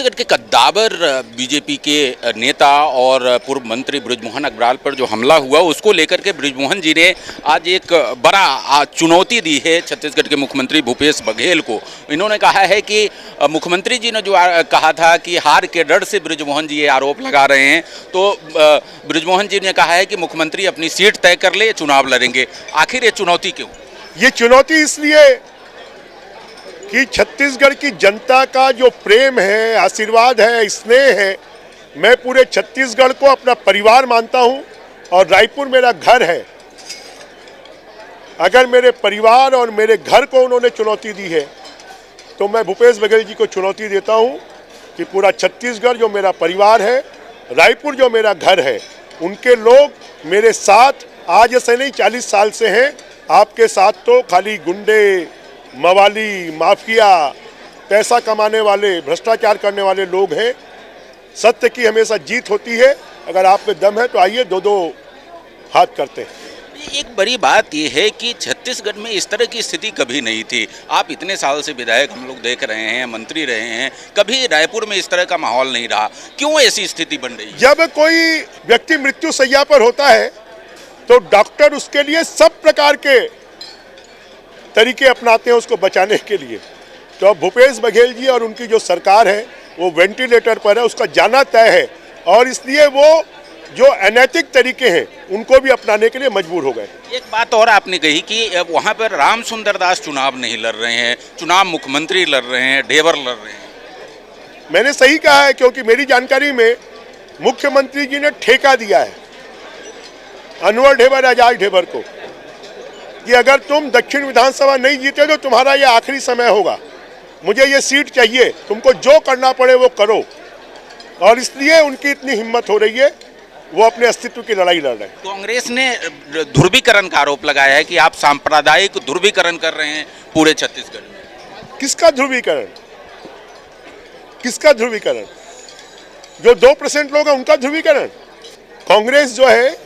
छत्तीसगढ़ के कद्दावर बीजेपी के नेता और पूर्व मंत्री बृजमोहन अग्रवाल पर जो हमला हुआ उसको लेकर के बृजमोहन जी ने आज एक बड़ा चुनौती दी है छत्तीसगढ़ के मुख्यमंत्री भूपेश बघेल को। इन्होंने कहा है कि मुख्यमंत्री जी ने जो कहा था कि हार के डर से बृजमोहन जी ये आरोप लगा रहे हैं, तो बृजमोहन जी ने कहा है कि मुख्यमंत्री अपनी सीट तय कर ले, चुनाव लड़ेंगे। आखिर ये चुनौती क्यों? ये चुनौती इसलिए कि छत्तीसगढ़ की जनता का जो प्रेम है, आशीर्वाद है, स्नेह है, मैं पूरे छत्तीसगढ़ को अपना परिवार मानता हूं और रायपुर मेरा घर है। अगर मेरे परिवार और मेरे घर को उन्होंने चुनौती दी है तो मैं भूपेश बघेल जी को चुनौती देता हूं कि पूरा छत्तीसगढ़ जो मेरा परिवार है, रायपुर जो मेरा घर है, उनके लोग मेरे साथ आज से नहीं 40 साल से हैं। आपके साथ तो खाली गुंडे, मवाली, माफिया, पैसा कमाने वाले, भ्रष्टाचार करने वाले लोग हैं। सत्य की हमेशा जीत होती है। अगर आप में दम है तो आइए, दो हाथ करते हैं। एक बड़ी बात यह है कि छत्तीसगढ़ में इस तरह की स्थिति कभी नहीं थी। आप इतने साल से विधायक हम लोग देख रहे हैं, मंत्री रहे हैं, कभी रायपुर में इस तरह का माहौल नहीं रहा। क्यों ऐसी स्थिति बन रही है? जब कोई व्यक्ति मृत्यु शैया पर होता है तो डॉक्टर उसके लिए सब प्रकार के तरीके अपनाते हैं उसको बचाने के लिए। तो अब भूपेश बघेल जी और उनकी जो सरकार है वो वेंटिलेटर पर है, उसका जाना तय है और इसलिए वो जो अनैतिक तरीके हैं उनको भी अपनाने के लिए मजबूर हो गए। एक बात और आपने कही कि वहाँ पर रामसुंदर दास चुनाव नहीं लड़ रहे हैं, चुनाव मुख्यमंत्री लड़ रहे हैं, ढेबर लड़ रहे हैं। मैंने सही कहा है, क्योंकि मेरी जानकारी में मुख्यमंत्री जी ने ठेका दिया है अनवर ढेबर, आजाद ढेबर को कि अगर तुम दक्षिण विधानसभा नहीं जीते तो तुम्हारा ये आखिरी समय होगा, मुझे ये सीट चाहिए, तुमको जो करना पड़े वो करो। और इसलिए उनकी इतनी हिम्मत हो रही है, वो अपने अस्तित्व की लड़ाई लड़ रहे हैं। कांग्रेस ने ध्रुवीकरण का आरोप लगाया है कि आप सांप्रदायिक ध्रुवीकरण कर रहे हैं पूरे छत्तीसगढ़ में। किसका ध्रुवीकरण? किसका ध्रुवीकरण? जो 2% लोग हैं उनका ध्रुवीकरण। कांग्रेस जो है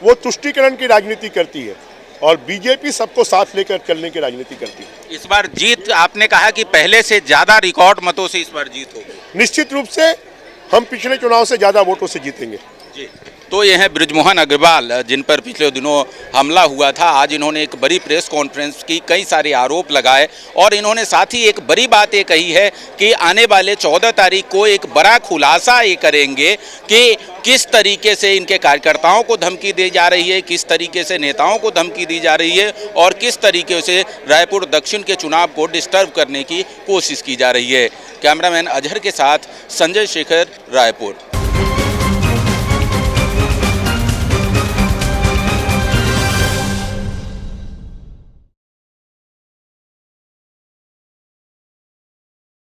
वो तुष्टीकरण की राजनीति करती है और बीजेपी सबको साथ लेकर चलने की राजनीति करती है। इस बार जीत, आपने कहा कि पहले से ज्यादा रिकॉर्ड मतों से इस बार जीत होगी। निश्चित रूप से हम पिछले चुनाव से ज्यादा वोटों से जीतेंगे जी। तो ये हैं बृजमोहन अग्रवाल, जिन पर पिछले दिनों हमला हुआ था। आज इन्होंने एक बड़ी प्रेस कॉन्फ्रेंस की, कई सारे आरोप लगाए और इन्होंने साथ ही एक बड़ी बात ये कही है कि आने वाले 14 तारीख को एक बड़ा खुलासा ये करेंगे कि किस तरीके से इनके कार्यकर्ताओं को धमकी दी जा रही है, किस तरीके से नेताओं को धमकी दी जा रही है और किस तरीके से रायपुर दक्षिण के चुनाव को डिस्टर्ब करने की कोशिश की जा रही है। कैमरामैन अजहर के साथ संजय शेखर, रायपुर।